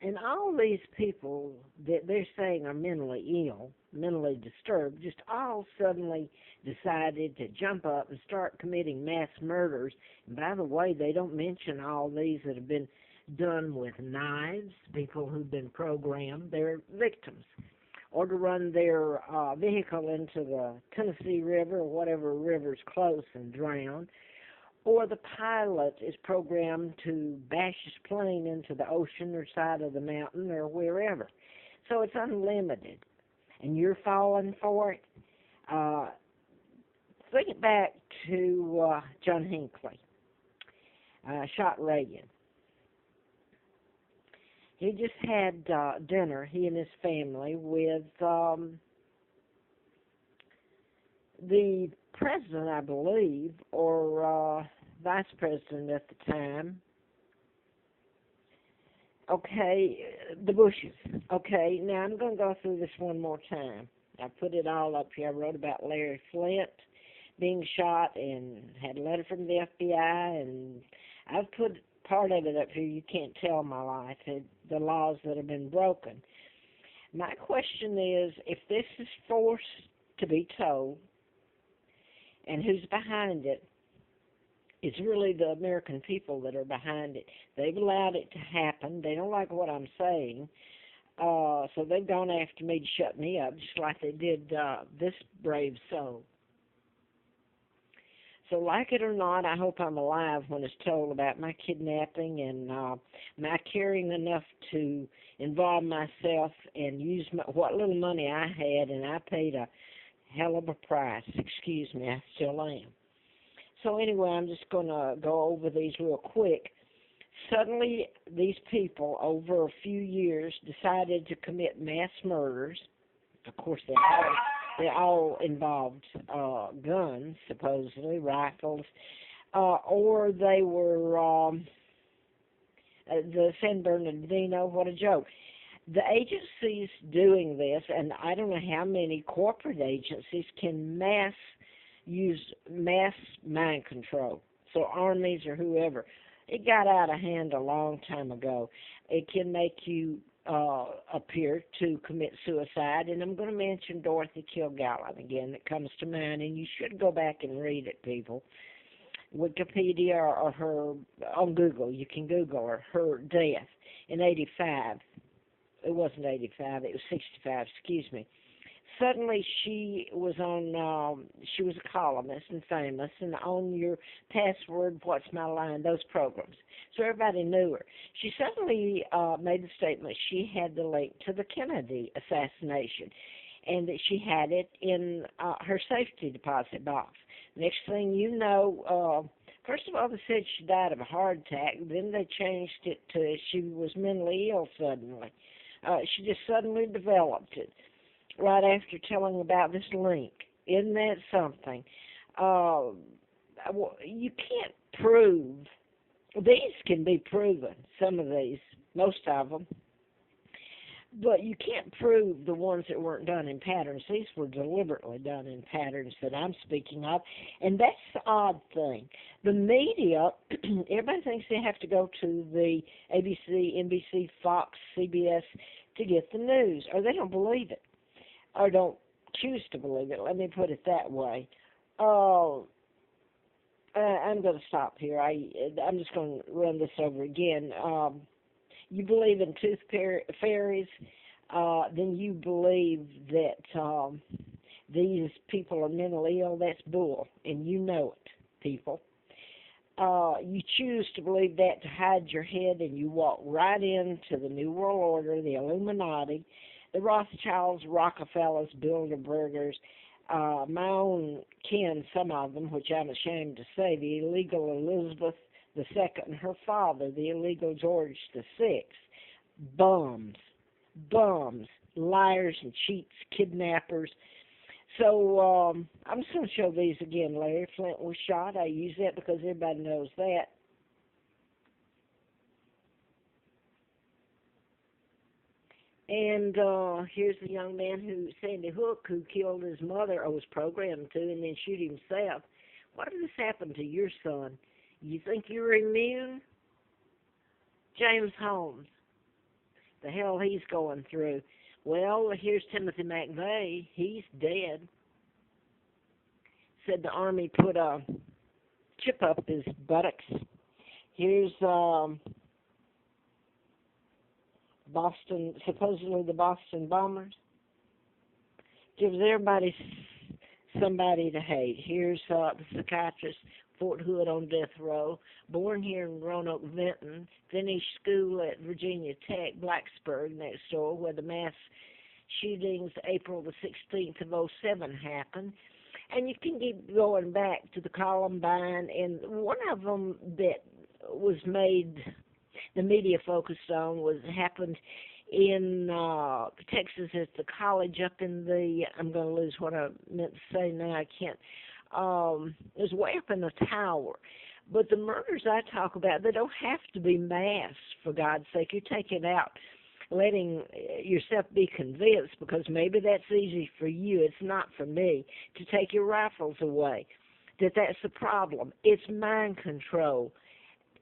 And all these people that they're saying are mentally ill, mentally disturbed, just all suddenly decided to jump up and start committing mass murders. And by the way, they don't mention all these that have been done with knives, people who've been programmed, they're victims, or to run their vehicle into the Tennessee River or whatever river's close and drown, or the pilot is programmed to bash his plane into the ocean or side of the mountain or wherever. So it's unlimited, and you're falling for it. Think back to John Hinckley, shot Reagan. He just had dinner, he and his family, with the president, I believe, or vice president at the time. Okay, the Bushes. Okay, now I'm going to go through this one more time. I put it all up here. I wrote about Larry Flint being shot and had a letter from the FBI, and I've put part of it up here. You can't tell my life, the laws that have been broken. My question is, if this is forced to be told, and who's behind it, it's really the American people that are behind it. They've allowed it to happen. They don't like what I'm saying, so they've gone after me to shut me up, just like they did this brave soul. So like it or not, I hope I'm alive when it's told about my kidnapping and my caring enough to involve myself and use what little money I had, and I paid a hell of a price. Excuse me, I still am. So anyway, I'm just going to go over these real quick. Suddenly, these people, over a few years, decided to commit mass murders. Of course, they all involved guns, supposedly, rifles, or they were the San Bernardino. What a joke. The agencies doing this, and I don't know how many corporate agencies can use mass mind control, so armies or whoever. It got out of hand a long time ago. It can make you appear to commit suicide, and I'm going to mention Dorothy Killgallen again. That comes to mind, and you should go back and read it, people. Wikipedia or her, on Google, you can Google her death in 85. It wasn't 85, it was 65, excuse me. Suddenly she was she was a columnist and famous, and on your password, what's my line, those programs. So everybody knew her. She suddenly made the statement she had the link to the Kennedy assassination, and that she had it in her safety deposit box. Next thing you know, first of all, they said she died of a heart attack. Then they changed it to she was mentally ill suddenly. She just suddenly developed it right after telling about this link. Isn't that something? You can't prove. These can be proven, some of these, most of them. But you can't prove the ones that weren't done in patterns. These were deliberately done in patterns that I'm speaking of. And that's the odd thing. The media, everybody thinks they have to go to the ABC, NBC, Fox, CBS to get the news, or they don't believe it, or don't choose to believe it. Let me put it that way. I'm going to stop here. I'm just going to run this over again. You believe in tooth fairies, then you believe that these people are mentally ill. That's bull, and you know it, people. You choose to believe that to hide your head, and you walk right into the New World Order, the Illuminati, the Rothschilds, Rockefellers, Bilderbergers, my own kin, some of them, which I'm ashamed to say, the illegal Elizabeth II and her father, the illegal George VI. Bums, liars and cheats, kidnappers. So I'm just going to show these again. Larry Flint was shot. I use that because everybody knows that. And here's the young man Sandy Hook, who killed his mother, or was programmed to, and then shoot himself. What if this happened to your son? You think you're immune? James Holmes. the hell he's going through. Well, here's Timothy McVeigh. He's dead. Said the Army put a chip up his buttocks. Here's Boston, supposedly the Boston bombers. Gives everybody somebody to hate. Here's the psychiatrist, Fort Hood on death row, born here in Roanoke, Vinton, finished school at Virginia Tech, Blacksburg, next door, where the mass shootings April the 16th of '07 happened. And you can keep going back to the Columbine, and one of them that was made, the media focused on, happened in Texas at the college up in the, I'm going to lose what I meant to say now, I can't, it was way up in the tower. But the murders I talk about, they don't have to be mass, for God's sake. You're taking out, letting yourself be convinced, because maybe that's easy for you. It's not for me, to take your rifles away. That's the problem. It's mind control.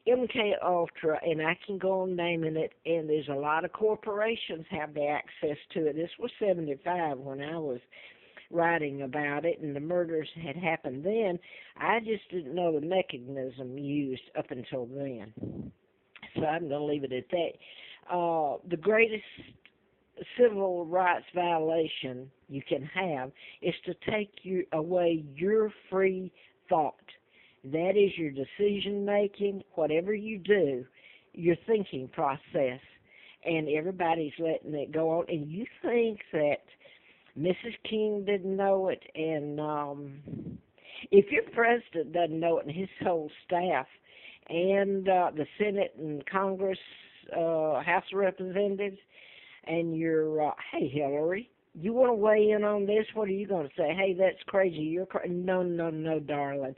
MK Ultra, and I can go on naming it, and there's a lot of corporations have the access to it. This was 75 when I was writing about it, and the murders had happened then. I just didn't know the mechanism used up until then. So I'm going to leave it at that. The greatest civil rights violation you can have is to take away your free thought. That is your decision-making, whatever you do, your thinking process, and everybody's letting it go on. And you think that Mrs. King didn't know it, and if your president doesn't know it and his whole staff, and the Senate and Congress, House of Representatives, and your, hey, Hillary, you want to weigh in on this? What are you going to say? Hey, that's crazy. You're No, darling.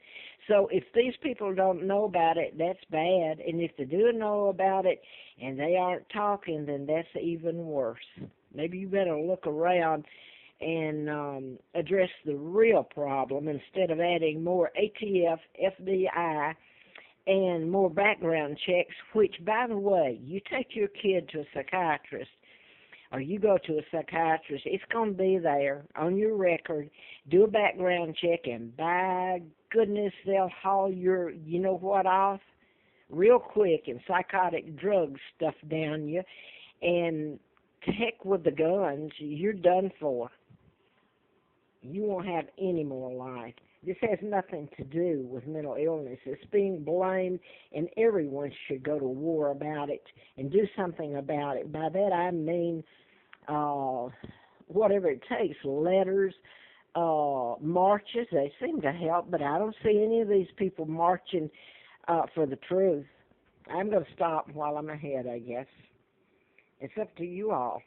So if these people don't know about it, that's bad. And if they do know about it and they aren't talking, then that's even worse. Maybe you better look around and address the real problem instead of adding more ATF, FBI, and more background checks, which, by the way, you take your kid to a psychiatrist, or you go to a psychiatrist, it's going to be there on your record. Do a background check, and by goodness, they'll haul your, you know what, off real quick, and psychotic drug stuff down you. And to heck with the guns, you're done for. You won't have any more life. This has nothing to do with mental illness. It's being blamed, and everyone should go to war about it and do something about it. By that I mean whatever it takes, letters, marches. They seem to help, but I don't see any of these people marching for the truth. I'm going to stop while I'm ahead, I guess. It's up to you all.